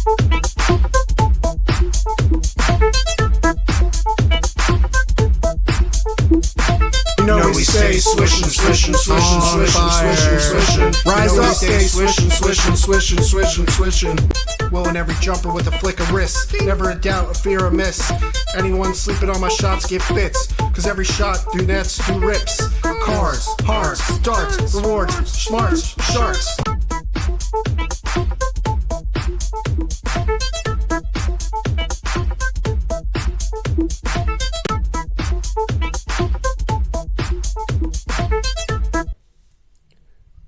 We stay swishing, swishing, swishing, swishing, swishing, swishing. Rise up, stay swishing, swishing, swishing, swishing, swishing. Willing every jumper with a flick of wrist. Never a doubt, a fear of miss. Anyone sleeping on my shots get fits. Cause every shot do nets, do rips. Cards, hearts, darts, rewards, smarts, sharks.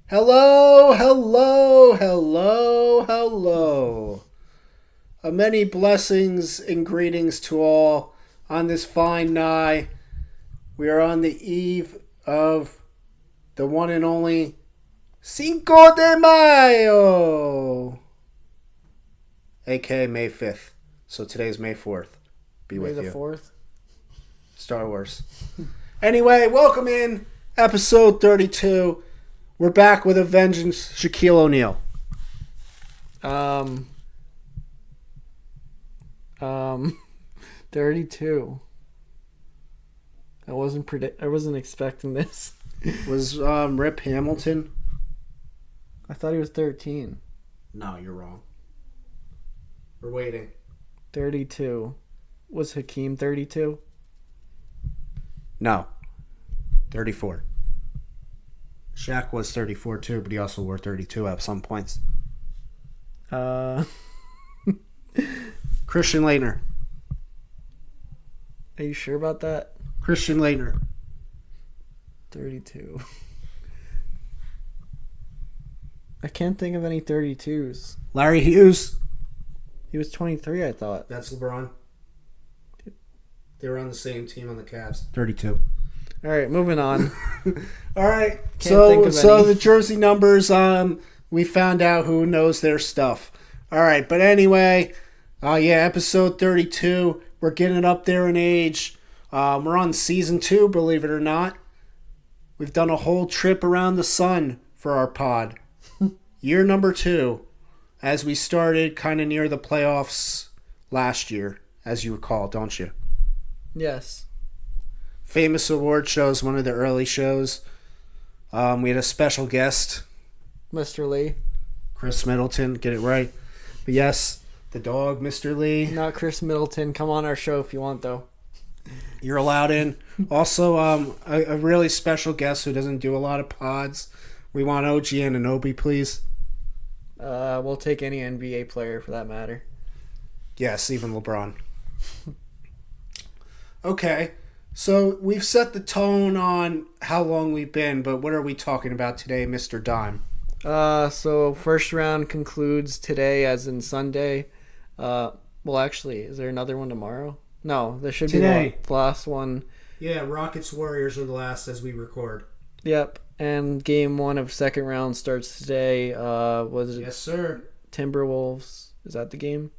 Hello, hello, hello, hello. Many blessings and greetings to all on this fine night. We are on the eve of the one and only Cinco de Mayo, aka May 5th. So today's May 4th. Be with you. May the 4th? Star Wars. Anyway, welcome in episode 32. We're back with a vengeance, Shaquille O'Neal. 32. I wasn't expecting this. Was Rip Hamilton? I thought he was 13. No, you're wrong. We're waiting. 32. Was Hakeem 32? No. 34. Shaq was 34 too, but he also wore 32 at some points. Christian Laettner. Are you sure about that? Christian Laettner. 32. I can't think of any 32s. Larry Hughes. He was 23, I thought. That's LeBron. They were on the same team on the Cavs. 32. All right, moving on. All right. Can't think of any. The jersey numbers, we found out who knows their stuff. All right, but anyway, episode 32. We're getting up there in age. We're on season 2, believe it or not. We've done a whole trip around the sun for our pod. Year number 2, as we started kind of near the playoffs last year, as you recall, don't you? Yes. Famous award shows, one of the early shows. We had a special guest. Mr. Lee. Chris Middleton, get it right. But yes, the dog, Mr. Lee. Not Chris Middleton. Come on our show if you want, though. You're allowed in. Also, a really special guest who doesn't do a lot of pods. We want OG Anunoby, please. We'll take any NBA player for that matter. Yes, even LeBron. Okay. So we've set the tone on how long we've been, but what are we talking about today, Mr. Dime? So first round concludes today, as in Sunday. Well, actually, is there another one tomorrow? No, there should today. Be the last one. Yeah, Rockets Warriors are the last as we record. Yep, and game 1 of second round starts today. Was it? Yes, sir. Timberwolves. Is that the game?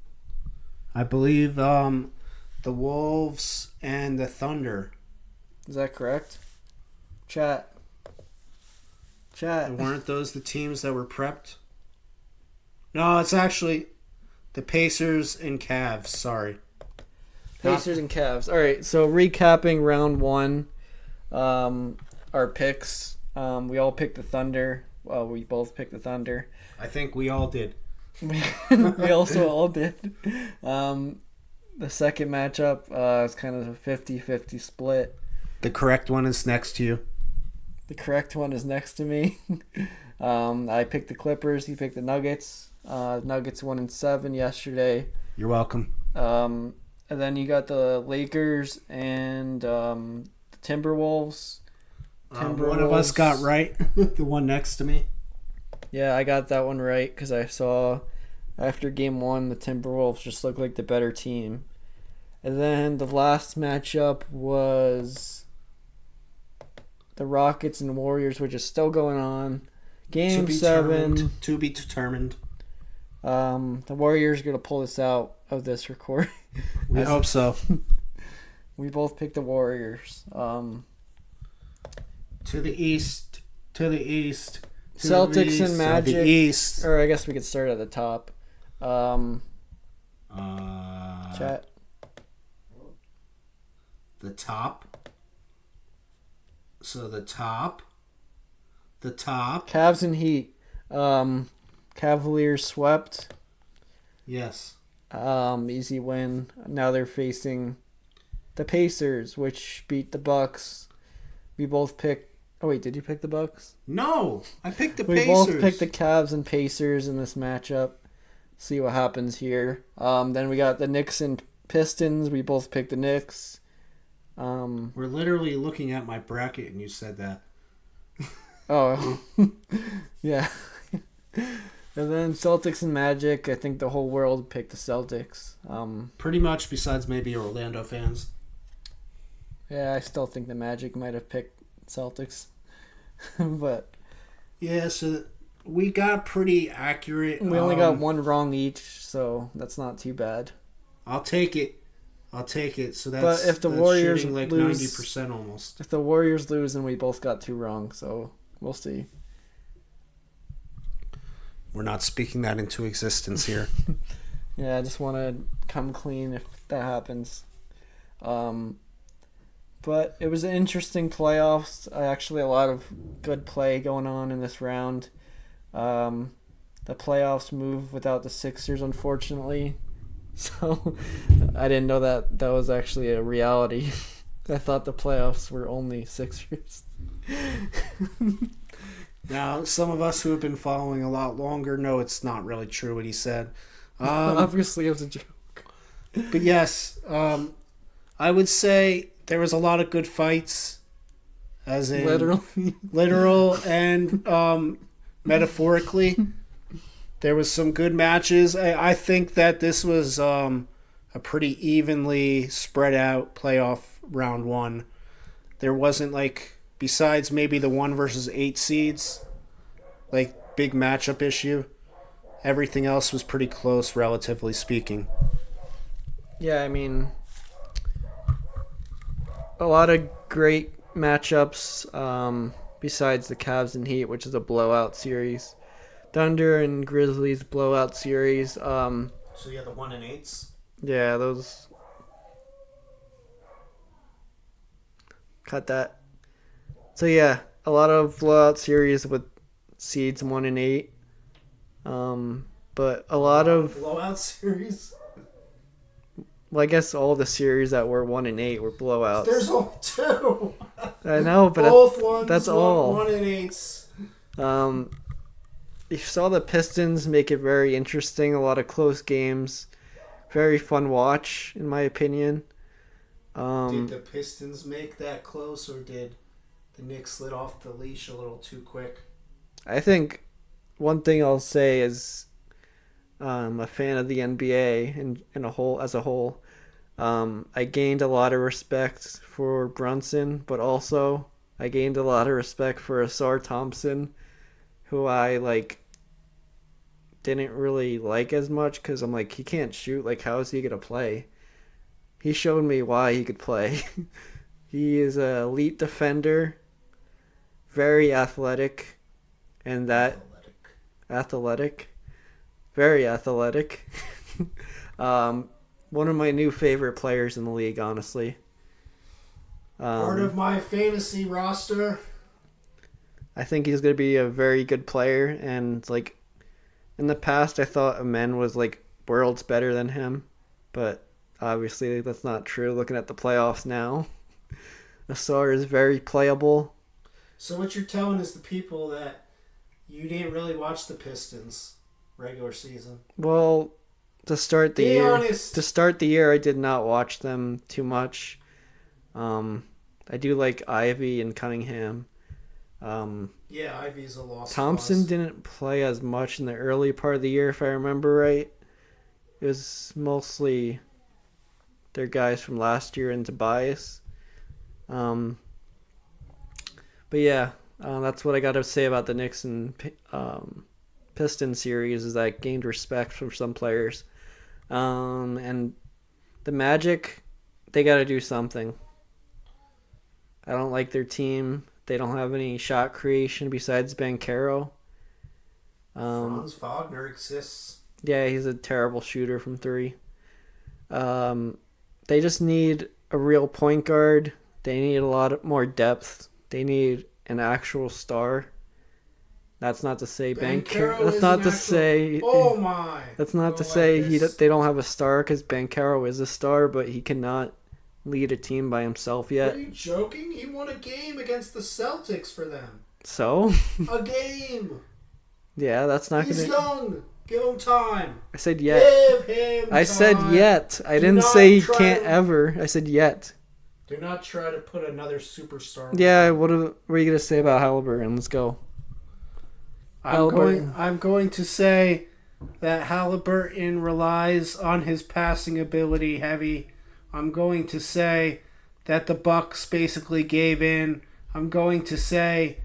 I believe the Wolves and the Thunder. Is that correct? Chat. And weren't those the teams that were prepped? No, it's actually the Pacers and Cavs. Sorry. Pacers and Cavs. All right, so recapping round 1, our picks. We all picked the Thunder. Well, we both picked the Thunder. I think we all did. We also all did. The second matchup is kind of a 50-50 split. The correct one is next to you. The correct one is next to me. I picked the Clippers. He picked the Nuggets. Nuggets 1-7 yesterday. You're welcome. And then you got the Lakers and the Timberwolves. One of us got right. The one next to me. Yeah, I got that one right because I saw after game 1 the Timberwolves just looked like the better team. And then the last matchup was the Rockets and Warriors, which is still going on. Game 7. To be determined. The Warriors are going to pull this out of this recording. We hope so. We both picked the Warriors. To the east. To the east. Celtics and Magic. The east. Or I guess we could start at the top. Chat. The top. So the top. Cavs and Heat. Cavaliers swept. Yes. Easy win. Now they're facing the Pacers, which beat the Bucks. We both picked. Oh wait, did you pick the Bucks? No, I picked the We Pacers. both picked the Cavs and Pacers in this matchup. See what happens here. Then we got the Knicks and Pistons. We both picked the Knicks. We're literally looking at my bracket, and you said that. Oh, yeah. And then Celtics and Magic. I think the whole world picked the Celtics. Pretty much, besides maybe Orlando fans. Yeah, I still think the Magic might have picked Celtics. But yeah, so we got pretty accurate. we only got one wrong each, so that's not too bad. I'll take it. So that's, but if the that's Warriors shooting like lose, 90% almost. If the Warriors lose, then we both got two wrong, so we'll see. We're not speaking that into existence here. Yeah, I just want to come clean if that happens. But it was an interesting playoffs. Actually, a lot of good play going on in this round. The playoffs move without the Sixers, unfortunately. So I didn't know that was actually a reality. I thought the playoffs were only Sixers. Now, some of us who have been following a lot longer know it's not really true what he said. Obviously, it was a joke. But yes, I would say there was a lot of good fights, as in literal and metaphorically. There was some good matches. I think that this was a pretty evenly spread out playoff round one. There wasn't besides maybe the 1 versus 8 seeds, big matchup issue. Everything else was pretty close, relatively speaking. Yeah, I mean, a lot of great matchups besides the Cavs and Heat, which is a blowout series. Thunder and Grizzlies blowout series. So you have the 1 and 8s? Yeah, those. Cut that. So yeah, a lot of blowout series with seeds 1 and 8. But a lot of blowout series. Well, I guess all the series that were 1 and 8 were blowouts. There's only 2. I know, but both ones. That's all. 1 and 8s. You saw the Pistons make it very interesting. A lot of close games, very fun watch, in my opinion. Did the Pistons make that close, or did the Knicks slid off the leash a little too quick? I think one thing I'll say is I'm a fan of the NBA as a whole. I gained a lot of respect for Brunson, but also I gained a lot of respect for Asar Thompson, who I didn't really like as much because I'm he can't shoot. How is he gonna play? He showed me why he could play. He is an elite defender, very athletic, and that very athletic. One of my new favorite players in the league, honestly. Part of my fantasy roster. I think he's going to be a very good player, and in the past I thought Amen was worlds better than him, but obviously that's not true looking at the playoffs now. Asar is very playable. So what you're telling is the people that you didn't really watch the Pistons regular season. Well, to start the year I did not watch them too much. I do like Ivy and Cunningham. Yeah, Ivy's a lost Thompson cause. didn't play as much in the early part of the year, if I remember right. It was mostly their guys from last year and Tobias. But yeah, that's what I got to say about the Knicks and Pistons series, is that I gained respect from some players. And the Magic, they got to do something. I don't like their team. They don't have any shot creation besides Banchero. Franz Wagner exists. Yeah, he's a terrible shooter from 3. They just need a real point guard. They need a lot more depth. They need an actual star. That's not to say Bankero That's is not an to actual- say. Oh my! That's not I to don't say like this. they don't have a star, because Bankero is a star, but he cannot lead a team by himself yet. Are you joking? He won a game against the Celtics for them. So, A game. yeah, that's not He's gonna. young. Give him time. I said yet. Give him I said time. yet. I Do didn't not say he try can't to- ever. I said yet. Do not try to put another superstar. Yeah, what are you gonna say about Halliburton? Let's go. Halliburton. I'm going to say that Halliburton relies on his passing ability heavy. I'm going to say that the Bucks basically gave in. I'm going to say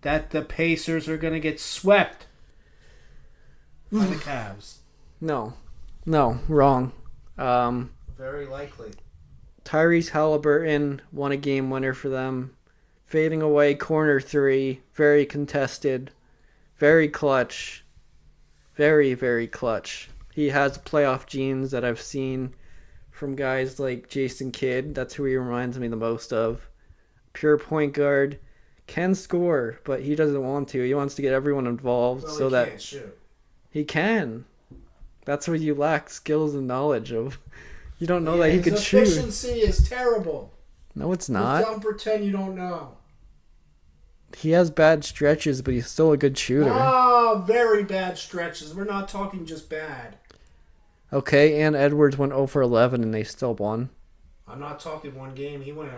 that the Pacers are going to get swept by the Cavs. No, wrong. Very likely. Tyrese Halliburton won a game winner for them. Fading away, corner three, very contested, very clutch, very, very clutch. He has playoff genes that I've seen from guys like Jason Kidd. That's who he reminds me the most of. Pure point guard, can score, but he doesn't want to. He wants to get everyone involved Well, so he that can't shoot. he can. That's what you lack skills and knowledge of. You don't know that he could his shoot. efficiency is terrible. No, it's Just not. don't pretend you don't know. He has bad stretches, but he's still a good shooter. Very bad stretches. We're not talking just bad. Okay, and Edwards went 0 for 11 and they still won. I'm not talking one game. He went.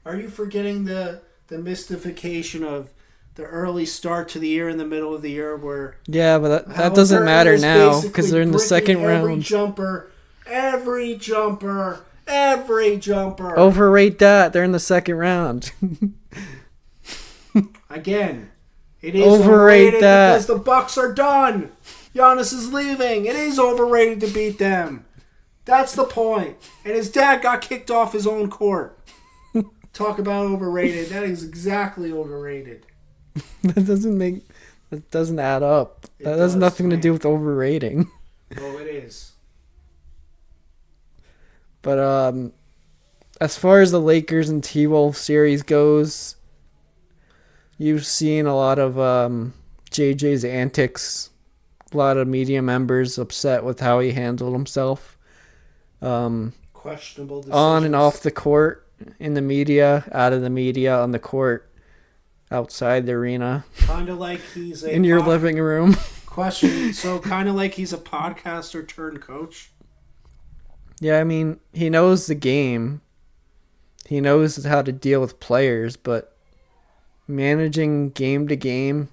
Are you forgetting the mystification of the early start to the year in the middle of the year where Yeah, but that doesn't matter was now basically because they're in the bricking second every round. every jumper. Overrate that. They're in the second round. Again, it is Overrate overrated that. because the Bucks are done. Giannis is leaving. It is overrated to beat them. That's the point. And his dad got kicked off his own court. Talk about overrated. That is exactly overrated. That doesn't add up. It That has does, nothing to man. do with overrating. Oh, it is. But as far as the Lakers and T-Wolves series goes, you've seen a lot of JJ's antics. A lot of media members upset with how he handled himself. Questionable decisions. On and off the court, in the media, out of the media, on the court, outside the arena, Kind of like he's a in your living room. question. So kind of like he's a podcaster turned coach. Yeah, I mean, he knows the game. He knows how to deal with players, but managing game to game,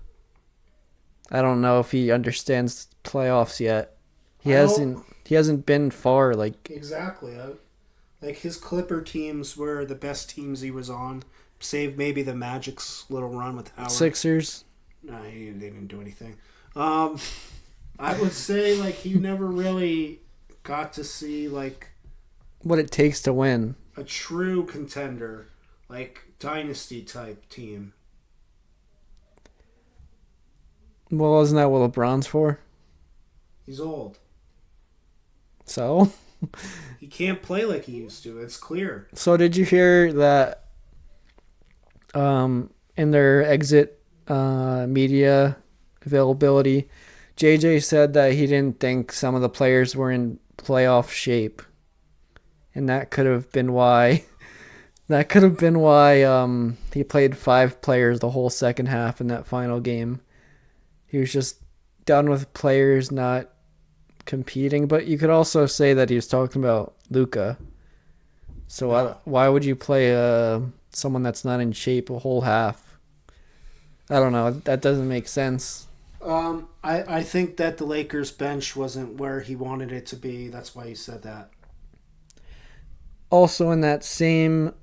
I don't know if he understands playoffs yet. He hasn't been far. Like, Exactly. Like his Clipper teams were the best teams he was on, save maybe the Magic's little run with Howard. Sixers. No, they didn't do anything. I would say like he never really got to see like What it takes to win. a true contender, like dynasty type team. Well, isn't that what LeBron's for? He's old. So? He can't play like he used to. It's clear. So did you hear that in their exit media availability, JJ said that he didn't think some of the players were in playoff shape. And that could have been why he played 5 players the whole second half in that final game. He was just done with players not competing, but you could also say that he was talking about Luka. So why would you play someone that's not in shape a whole half? I don't know. That doesn't make sense. I think that the Lakers bench wasn't where he wanted it to be. That's why he said that. Also, in that same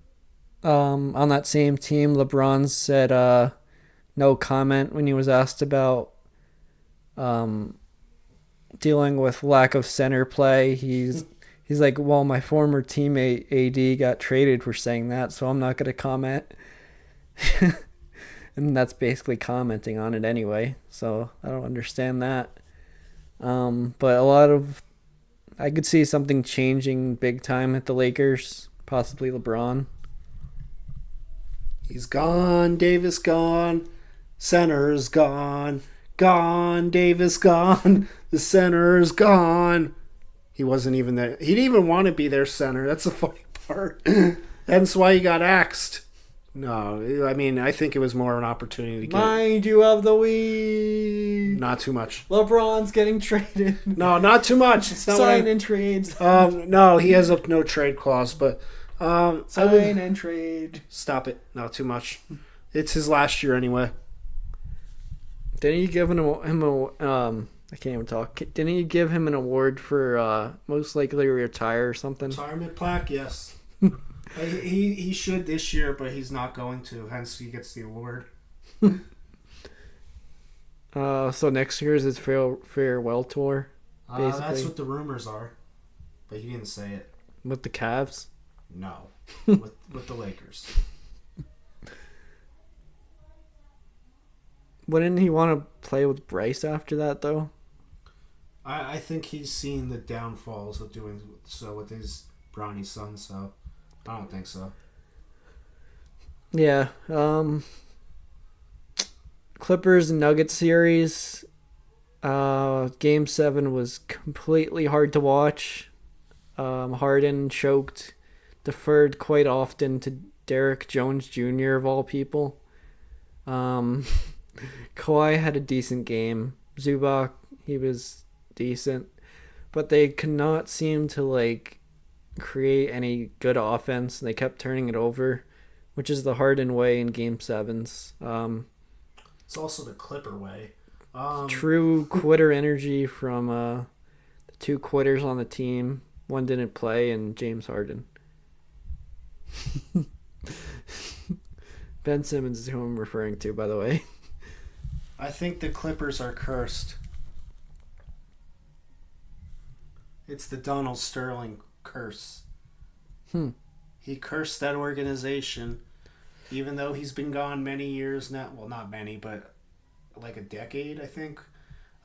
on that same team, LeBron said no comment when he was asked about dealing with lack of center play. He's like, well, my former teammate AD got traded for saying that, so I'm not going to comment. And that's basically commenting on it anyway, so I don't understand that. But a lot of I could see something changing big time at the Lakers, possibly LeBron. He's gone, Davis gone, center's gone, gone, Davis gone, the center's gone. He wasn't even there. He didn't even want to be their center. That's the funny part. That's why he got axed. No, I mean, I think it was more an opportunity to get... Mind you of the week. Not too much. LeBron's getting traded. No, not too much. It's not Sign and trades. No, he has a no trade clause, but... Sign and trade. Stop it. Not too much. It's his last year anyway. Didn't you give him I can't even talk. Didn't you give him an award for most likely to retire or something? Retirement plaque, yes. he should this year, but he's not going to. Hence, he gets the award. So next year is his farewell tour, basically. That's what the rumors are, but he didn't say it. With the Cavs? No, with the Lakers. Wouldn't he want to play with Bryce after that, though? I think he's seen the downfalls of doing so with his brawny son, so I don't think so. Yeah. Clippers and Nuggets series. Game 7 was completely hard to watch. Harden choked, deferred quite often to Derrick Jones Jr. of all people. Kawhi had a decent game. Zubac, he was decent, but they could not seem to create any good offense. They kept turning it over, which is the Harden way in Game 7s. It's also the Clipper way. True quitter energy from the two quitters on the team. One didn't play, and James Harden. Ben Simmons is who I'm referring to, by the way. I think the Clippers are cursed. It's the Donald Sterling curse. He cursed that organization, even though he's been gone many years now. Well, not many, but like a decade, I think.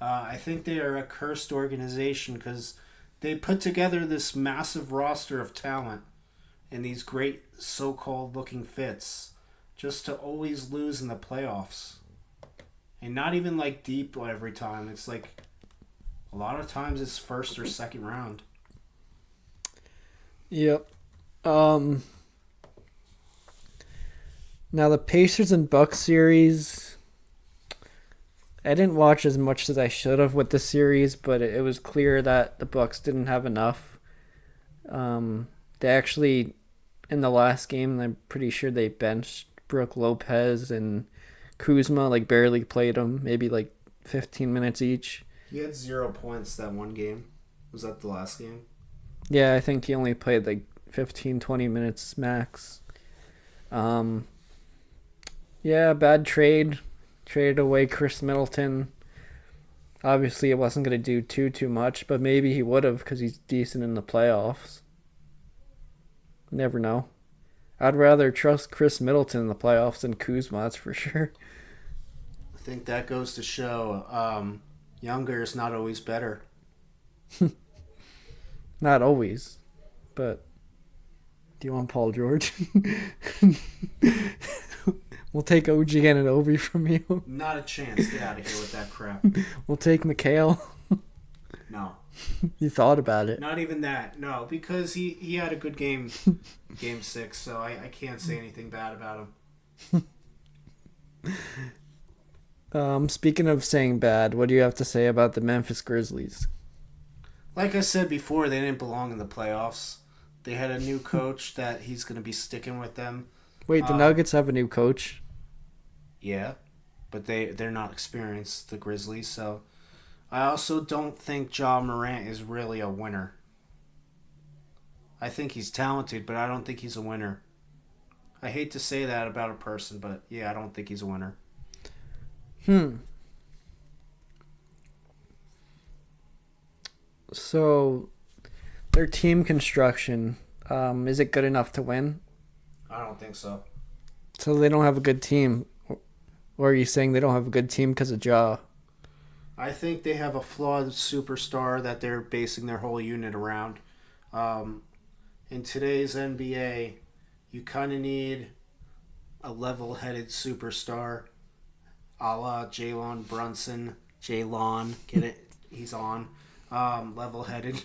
I think they are a cursed organization because they put together this massive roster of talent and these great so-called looking fits just to always lose in the playoffs. And not even deep every time. It's a lot of times it's first or second round. Yep. Now the Pacers and Bucks series, I didn't watch as much as I should have with the series, but it was clear that the Bucks didn't have enough. They actually, in the last game, I'm pretty sure they benched Brooke Lopez and Kuzma, barely played them, maybe 15 minutes each. He had 0 points that one game. Was that the last game? Yeah, I think he only played 15, 20 minutes max. Yeah, bad trade. Traded away Chris Middleton. Obviously, it wasn't going to do too much, but maybe he would have because he's decent in the playoffs. Never know. I'd rather trust Chris Middleton in the playoffs than Kuzma, that's for sure. I think that goes to show younger is not always better. Not always, but do you want Paul George? We'll take OG Anunoby from you. Not a chance. Get out of here with that crap. We'll take McHale. No. You thought about it. Not even that. No, because he had a good game, Game 6, so I can't say anything bad about him. Speaking of saying bad, what do you have to say about the Memphis Grizzlies? Like I said before, they didn't belong in the playoffs. They had a new coach that he's going to be sticking with them. Wait, the Nuggets have a new coach? Yeah, but they're not experienced, the Grizzlies, so... I also don't think Ja Morant is really a winner. I think he's talented, but I don't think he's a winner. I hate to say that about a person, but yeah, I don't think he's a winner. So, their team construction, is it good enough to win? I don't think so. So they don't have a good team. Or are you saying they don't have a good team because of Ja? I think they have a flawed superstar that they're basing their whole unit around. In today's NBA, you kind of need a level-headed superstar, a la Jalen Brunson. Jalen, get it? He's on. Level-headed.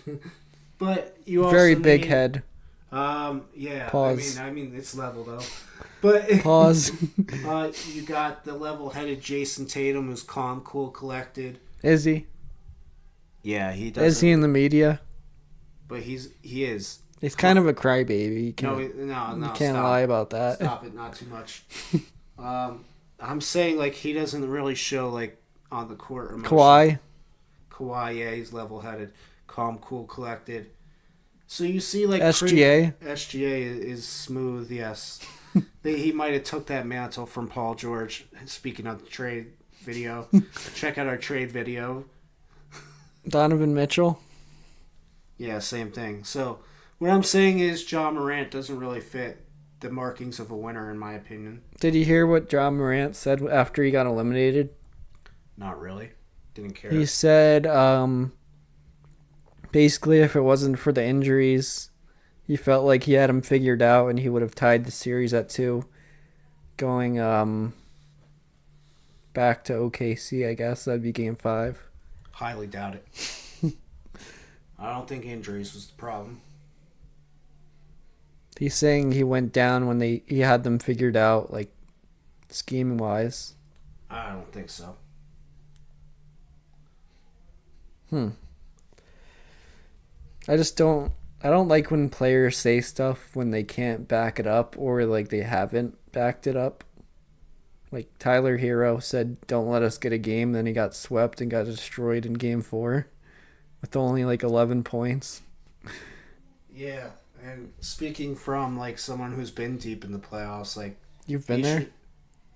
But you also Very big need, head. Yeah. Pause. I mean, it's level though. But Pause. you got the level-headed Jason Tatum, who's calm, cool, collected. Is he? Yeah, he does. Is he in the media? But he is. He's kind of a crybaby. You can't, No. you can't Stop. lie about that. Stop it, not too much. I'm saying like he doesn't really show like on the court emotion. Kawhi, yeah, he's level-headed, calm, cool, collected. So you see like SGA. SGA is smooth, yes. He might have took that mantle from Paul George. Speaking of the trade video, check out our trade video. Donovan Mitchell. Yeah, same thing. So what I'm saying is Ja Morant doesn't really fit the markings of a winner, in my opinion. Did you hear what John Morant said after he got eliminated? Not really. Didn't care. He said, basically, if it wasn't for the injuries, he felt like he had him figured out and he would have tied the series at 2, going back to OKC, I guess. That'd be game 5. Highly doubt it. I don't think injuries was the problem. He's saying he went down when he had them figured out, like, scheming-wise. I don't think so. I don't like when players say stuff when they can't back it up or like they haven't backed it up. Like Tyler Hero said, don't let us get a game. Then he got swept and got destroyed in game 4 with only like 11 points. Yeah, and speaking from like someone who's been deep in the playoffs, like You've been there?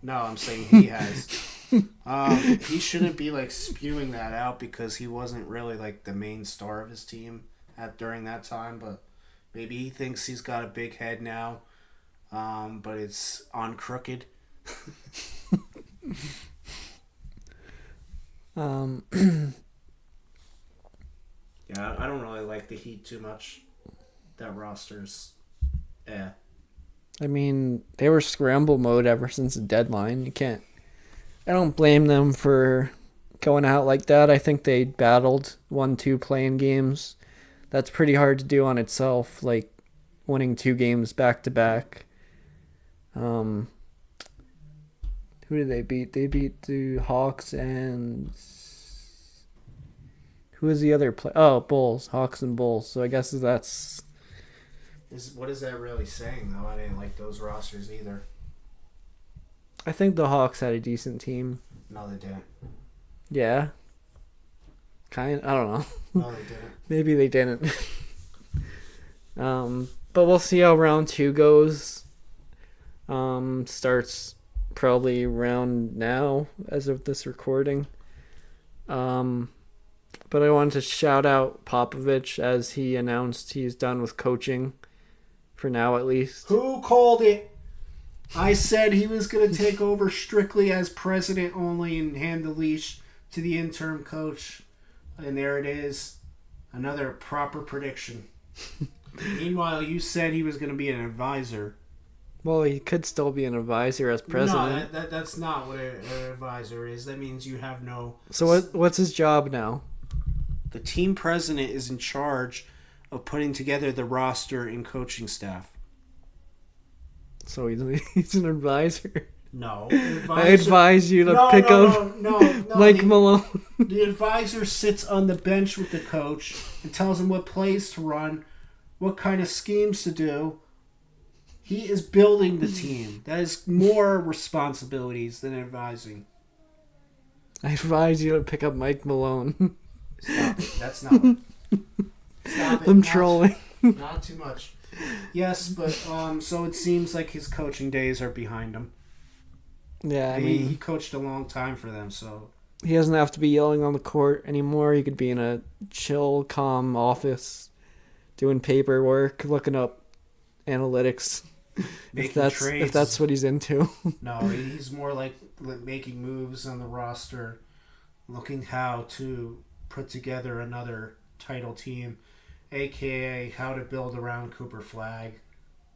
No, I'm saying he has. He shouldn't be like spewing that out because he wasn't really like the main star of his team during that time. But maybe he thinks he's got a big head now, but it's on crooked. Yeah, I don't really like the Heat too much. That roster's, yeah. I mean, they were scramble mode ever since the deadline. I don't blame them for going out like that. I think they battled 1-2 playing games. That's pretty hard to do on itself, like winning 2 games back to back. Who did they beat? They beat the Hawks and who was the other play? Oh, Bulls, Hawks and Bulls. So I guess that's. What is that really saying though? I didn't like those rosters either. I think the Hawks had a decent team. No, they didn't. Yeah. I don't know. No, they didn't. Maybe they didn't. But we'll see how round 2 goes. Starts probably round now as of this recording. But I wanted to shout out Popovich as he announced he's done with coaching. For now, at least. Who called it? I said he was going to take over strictly as president only and hand the leash to the interim coach. And there it is. Another proper prediction. Meanwhile, you said he was going to be an advisor. Well, he could still be an advisor as president. No, that's not what an advisor is. That means you have no... So what's his job now? The team president is in charge of putting together the roster and coaching staff. So he's an advisor. No. I advise you to pick up Mike Malone. The advisor sits on the bench with the coach and tells him what plays to run, what kind of schemes to do. He is building the team. That is more responsibilities than advising. I advise you to pick up Mike Malone. Stop it. That's not what... Stop it. I'm trolling. Not too much. Yes, but so it seems like his coaching days are behind him. Yeah, I mean... He coached a long time for them, so... He doesn't have to be yelling on the court anymore. He could be in a chill, calm office doing paperwork, looking up analytics. If that's what he's into. No, he's more like making moves on the roster, looking how to put together another title team, aka how to build around Cooper Flag.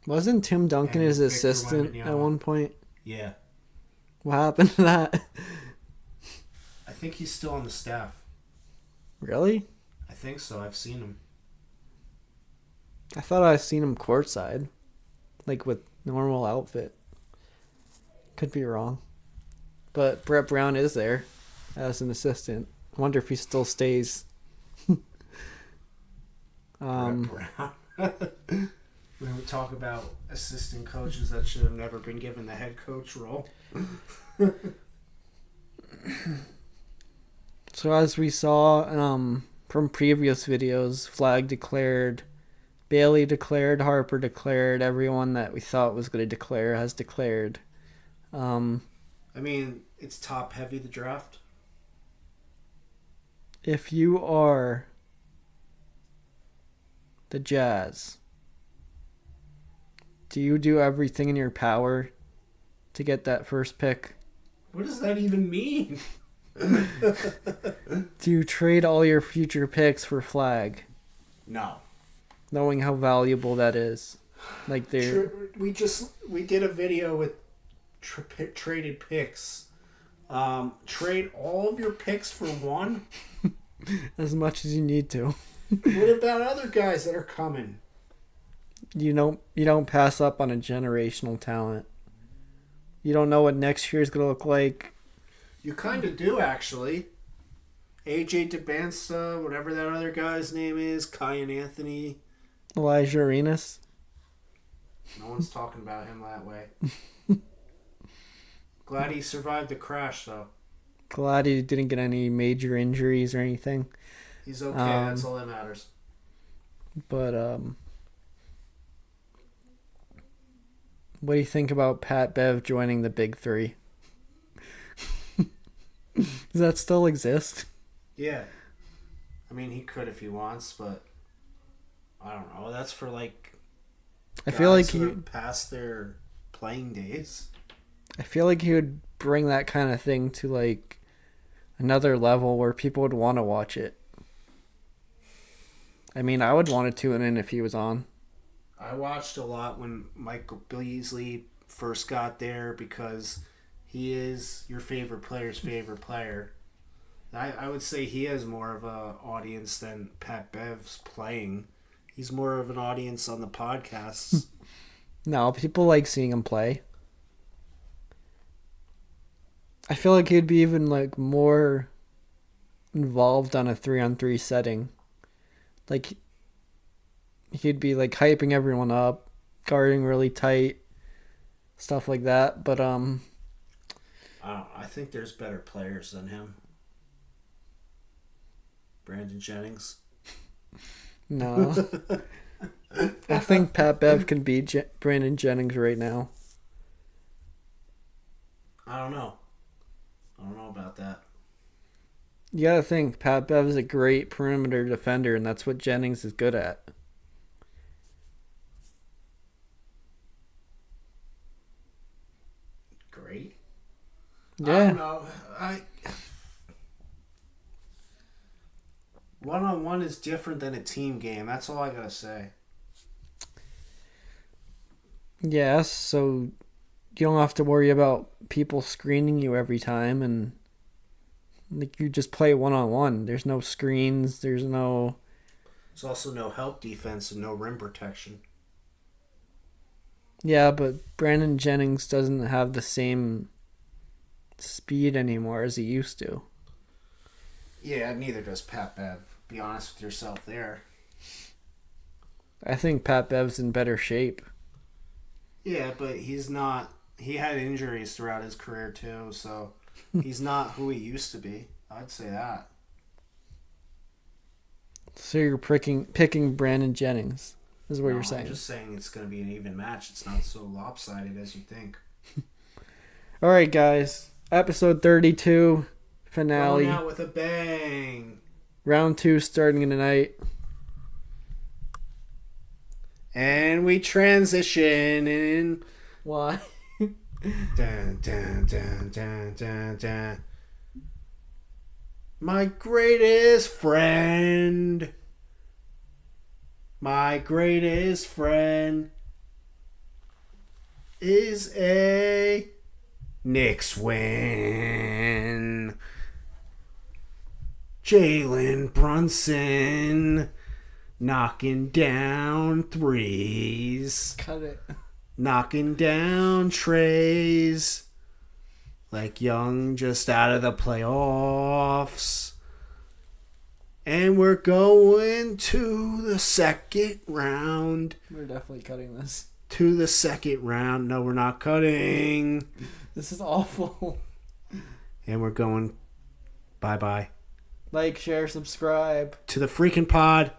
Wasn't Tim Duncan And his Victor assistant Wembanyama. at one point? Yeah. What happened to that? I think he's still on the staff. Really? I think so. I've seen him. I thought I seen him courtside, like with normal outfit. Could be wrong, but Brett Brown is there as an assistant. I wonder if he still stays. Brett Brown. When we talk about assistant coaches that should have never been given the head coach role. So as we saw from previous videos, Flag declared, Bailey declared, Harper declared, everyone that we thought was going to declare has declared. I mean, it's top heavy, the draft. If you are the Jazz, do you do everything in your power to get that first pick? What does that even mean? Do you trade all your future picks for Flag, No. knowing how valuable that is? Like We did a video with traded picks. Trade all of your picks for one? as much as you need to. What about other guys that are coming? You don't pass up on a generational talent. You don't know what next year's gonna look like. You kind of do, actually. AJ DeBansta, whatever that other guy's name is, Kyan Anthony. Elijah Arenas. No one's talking about him that way. Glad he survived the crash, though. Glad he didn't get any major injuries or anything. He's okay. That's all that matters. But what do you think about Pat Bev joining the Big Three? Does that still exist? Yeah. I mean, he could if he wants, but I don't know. That's for I feel like he past their playing days. I feel like he would bring that kind of thing to like another level where people would want to watch it. I mean, I would want to tune in if he was on. I watched a lot when Michael Beasley first got there because he is your favorite player's favorite player. I would say he has more of an audience than Pat Bev's playing. He's more of an audience on the podcasts. No, people like seeing him play. I feel like he'd be even like more involved on a 3-on-3 setting. Like he'd be like hyping everyone up, guarding really tight, stuff like that. But I think there's better players than him. Brandon Jennings. No. I think Pat Bev can beat Brandon Jennings right now. I don't know about that. You gotta think, Pat Bev is a great perimeter defender, and that's what Jennings is good at. Great. Yeah. I don't know. One-on-one is different than a team game. That's all I gotta say. Yes, so you don't have to worry about people screening you every time, and like you just play one-on-one. There's no screens. There's also no help defense and no rim protection. Yeah, but Brandon Jennings doesn't have the same speed anymore as he used to. Yeah, neither does Pat Bev. Be honest with yourself there. I think Pat Bev's in better shape. Yeah, but he's not. He had injuries throughout his career too, so he's not who he used to be. I'd say that. So you're picking Brandon Jennings, is what you're saying. I'm just saying it's going to be an even match. It's not so lopsided as you think. All right, guys. Episode 32, finale. Going out with a bang. Round 2 starting tonight. And we transition in. Why? Dun, dun, dun, dun, dun, dun. My greatest friend. My greatest friend is a Knicks win. Jalen Brunson knocking down threes. Cut it. Knocking down trays. Like Young just out of the playoffs. And we're going to the second round. We're definitely cutting this. To the second round. No, we're not cutting. This is awful. And we're going bye-bye. Like, share, subscribe. To the freaking pod.